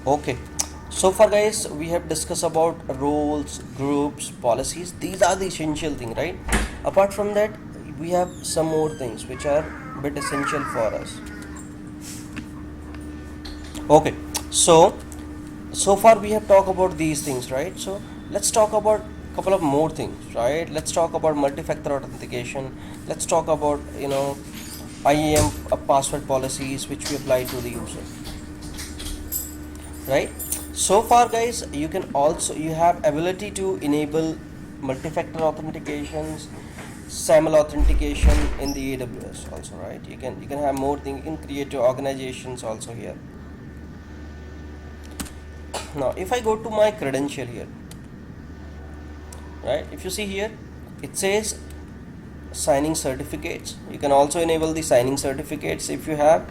Okay, so far guys we have discussed about roles, groups, policies. These are the essential thing, right? Apart from that, we have some more things which are bit essential for us. Okay, so far we have talked about these things, right? So let's talk about couple of more things, right? Let's talk about multi-factor authentication. Let's talk about IAM password policies which we apply to the user, right? So far guys, you have ability to enable multi-factor authentications, SAML authentication in the AWS also, right? You can have more things. You can create your organizations also here. Now if I go to my credential here, right, if you see here, it says signing certificates. You can also enable the signing certificates if you have,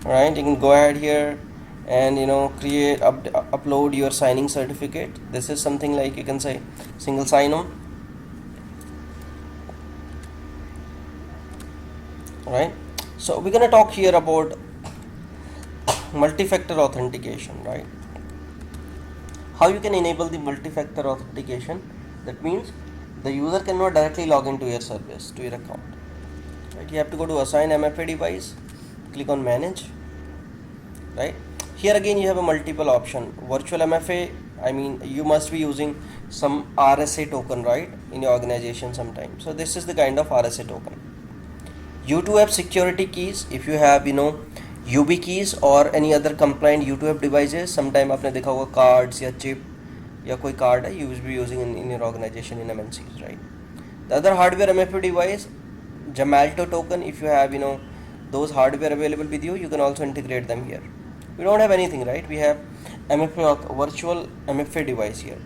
right? You can go ahead here and create upload your signing certificate. This is something like, you can say, single sign-on, right? So we're gonna talk here about multi-factor authentication, right? How you can enable the multi-factor authentication. That means the user cannot directly log into your service, to your account, right? You have to go to assign MFA device, click on manage, right? Here again you have a multiple option. Virtual MFA, I mean, you must be using some RSA token, right, in your organization sometime. So this is the kind of RSA token. U2F security keys, if you have UB keys or any other compliant U2F devices, sometime आपने देखा होगा cards या chip या कोई card है you will be using in your organization in MNCs, right? The other hardware MFA device, Gemalto token, if you have those hardware available with you, you can also integrate them here. We don't have anything, right? We have MFA, virtual MFA device here.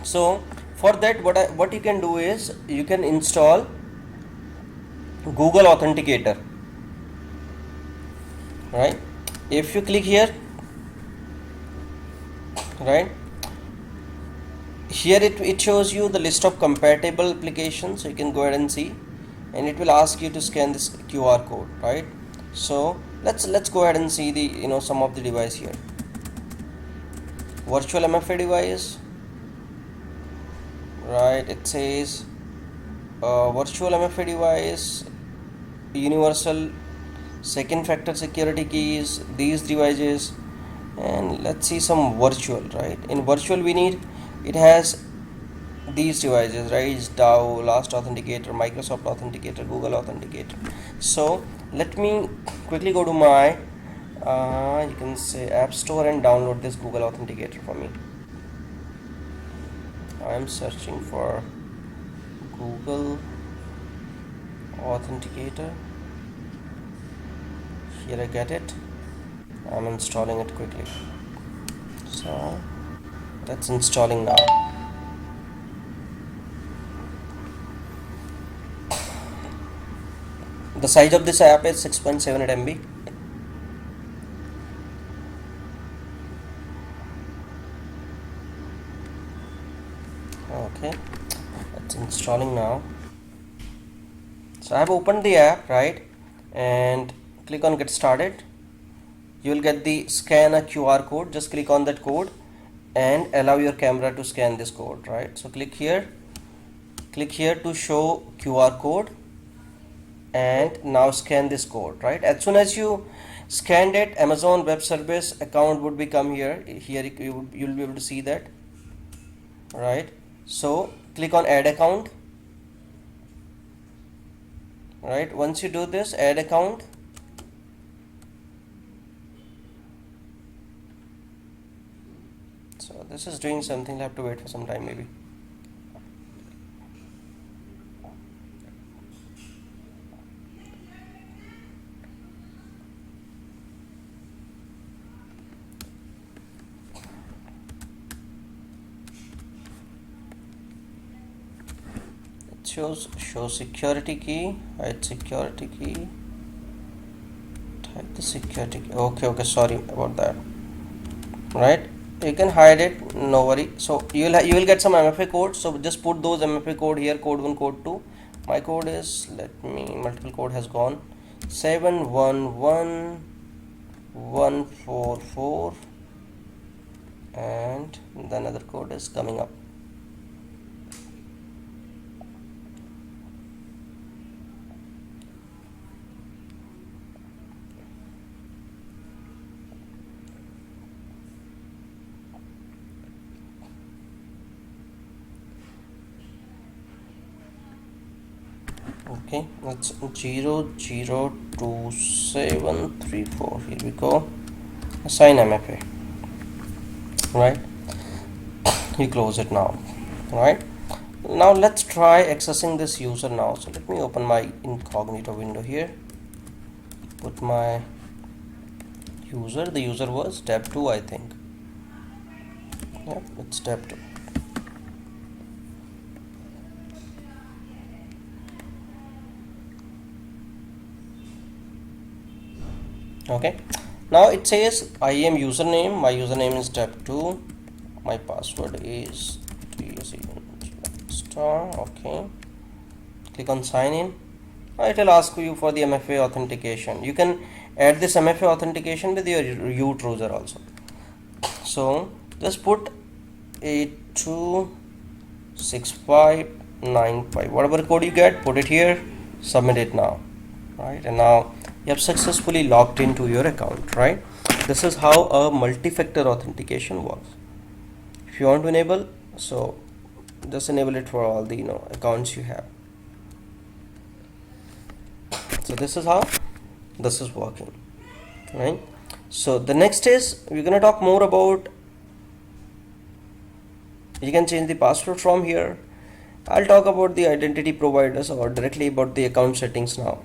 So for that, what you can do is you can install Google Authenticator, right? If you click here, right, here it shows you the list of compatible applications, so you can go ahead and see, and it will ask you to scan this QR code, right? So let's go ahead and see the some of the device here. Virtual MFA device, right? It says virtual MFA device, universal second factor security keys, these devices, and let's see some virtual, right? In virtual we need, it has these devices, right? It's DAO, Last Authenticator, Microsoft Authenticator, Google Authenticator. So let me quickly go to my you can say App Store and download this Google Authenticator for me. I am searching for Google Authenticator. Here I get it. I'm installing it quickly. So that's installing now. The size of this app is 6.78 MB. Okay, it's installing now. So I have opened the app, right, and click on get started. You will get the scan a QR code. Just click on that code and allow your camera to scan this code, right? So click here to show QR code, and now scan this code, right? As soon as you scanned it, Amazon Web Service account would become here you'll be able to see that, right? So click on add account, right? Once you do this, add account, so this is doing something. You'll have to wait for some time maybe. Show security key, hide security key, type the security key. Okay, sorry about that, right? You can hide it, no worry. So you will get some MFA code, so just put those MFA code here, code 1, code 2. My code is, multiple code has gone, 711144 and the another code is coming up. Okay, it's 002734. Here we go. Assign MFA. Right, you close it now. Right, now let's try accessing this user now. So let me open my incognito window here, put my user. The user was tab 2, I think. Yeah, it's tab 2. Okay, now it says IAM username. My username is tab 2. My password is star. Okay, click on sign in. It will ask you for the MFA authentication. You can add this MFA authentication with your root user also. So just put 826595, whatever code you get, put it here, submit it now. Right, and now you have successfully logged into your account. Right, this is how a multi-factor authentication works. If you want to enable, so just enable it for all the accounts you have. So this is how this is working. Right, so the next is we're going to talk more about, you can change the password from here. I'll talk about the identity providers or directly about the account settings now.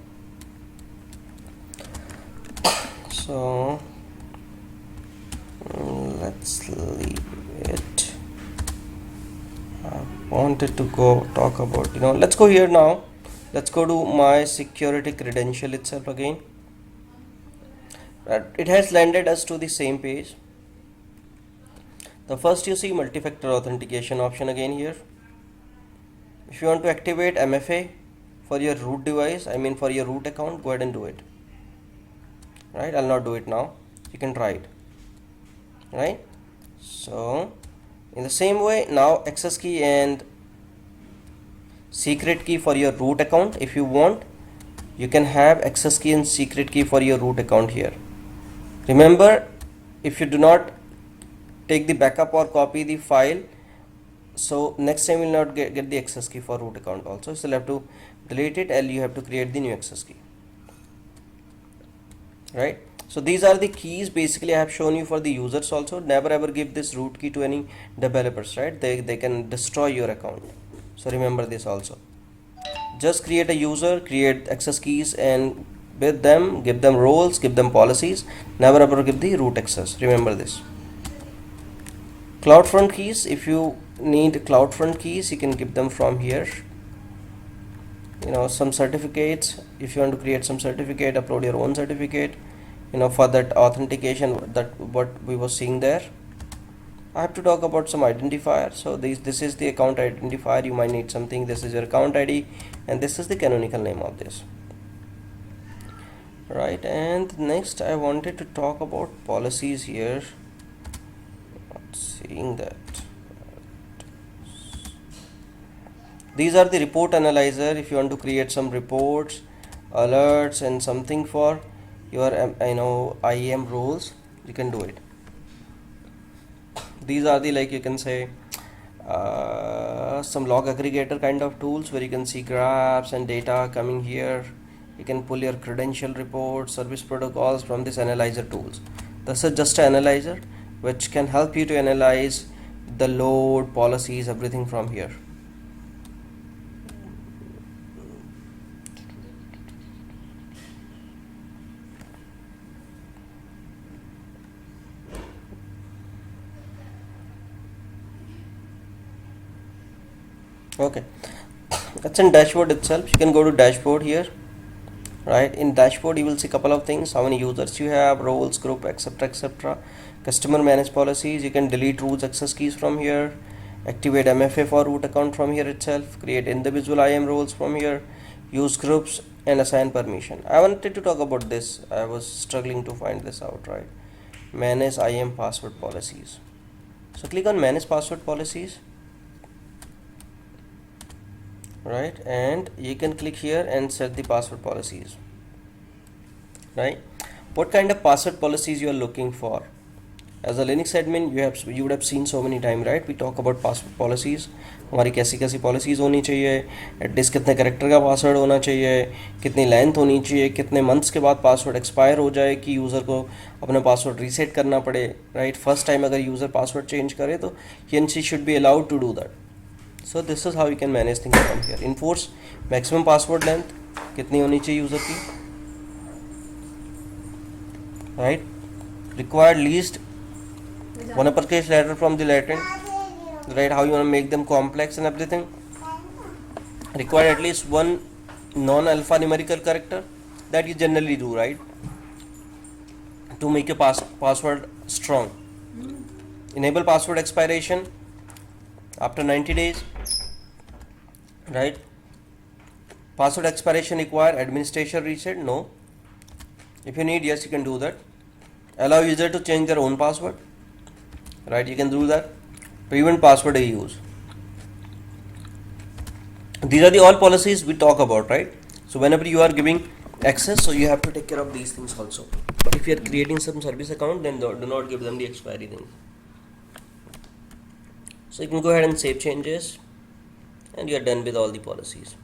So let's leave it. I wanted to go talk about, let's go here now. Let's go to my security credential itself again. It has landed us to the same page. The first you see multi-factor authentication option again here. If you want to activate MFA for your root device, I mean for your root account, go ahead and do it. Right, I'll not do it now. You can try it. Right, so in the same way, now access key and secret key for your root account. If you want, you can have access key and secret key for your root account here. Remember, if you do not take the backup or copy the file, so next time you will not get the access key for root account also. So you'll have to delete it and you have to create the new access key. Right, so these are the keys basically I have shown you for the users also. Never ever give this root key to any developers, right? They can destroy your account. So remember this also. Just create a user, create access keys, and with them give them roles, give them policies. Never ever give the root access. Remember this. CloudFront keys, if you need CloudFront keys, you can give them from here. Some certificates, if you want to create some certificate, upload your own certificate, for that authentication, that what we were seeing there. I have to talk about some identifier. So this is the account identifier. You might need something. This is your account ID and this is the canonical name of this. Right, and next I wanted to talk about policies here. Not seeing that. These are the report analyzer. If you want to create some reports, alerts, and something for your IAM roles, you can do it. These are the, like you can say, some log aggregator kind of tools where you can see graphs and data coming here. You can pull your credential reports, service protocols from this analyzer tools. This is just an analyzer which can help you to analyze the load, policies, everything from here. Okay, that's in dashboard itself. You can go to dashboard here. Right, in dashboard you will see a couple of things: how many users you have, roles, group, etc, etc. Customer manage policies. You can delete root access keys from here, activate MFA for root account from here itself, create individual IAM roles from here, use groups, and assign permission. I wanted to talk about this. I was struggling to find this out. Right, manage IAM password policies. So click on manage password policies, right, and you can click here and set the password policies, right. What kind of password policies you are looking for? As a Linux admin, you would have seen so many times, right? We talk about password policies. हमारी कैसी कैसी policies होनी चाहिए, at least कितने character का password होना चाहिए, कितनी लेंथ होनी चाहिए, कितने मंथ्स के बाद पासवर्ड एक्सपायर हो जाए कि यूज़र को अपना पासवर्ड रीसेट करना पड़े, राइट. फर्स्ट टाइम अगर यूज़र पासवर्ड चेंज करे तो ही and she should be allowed to do that. So this is how you can manage things from here. Enforce maximum password length कितनी होनी चाहिए यूज़र की, right. Required least one uppercase letter from the Latin, right, how you want to make them complex and everything. Require at least one non-alpha numerical character, that you generally do, right, to make your password strong. Enable password expiration after 90 days, right. Password expiration require administration reset? No. If you need, yes, you can do that. Allow user to change their own password, right, you can do that. Prevent password reuse. These are the all policies we talk about, right. So whenever you are giving access, so you have to take care of these things also. But if you are creating some service account, then do not give them the expiry thing. So you can go ahead and save changes, and you are done with all the policies.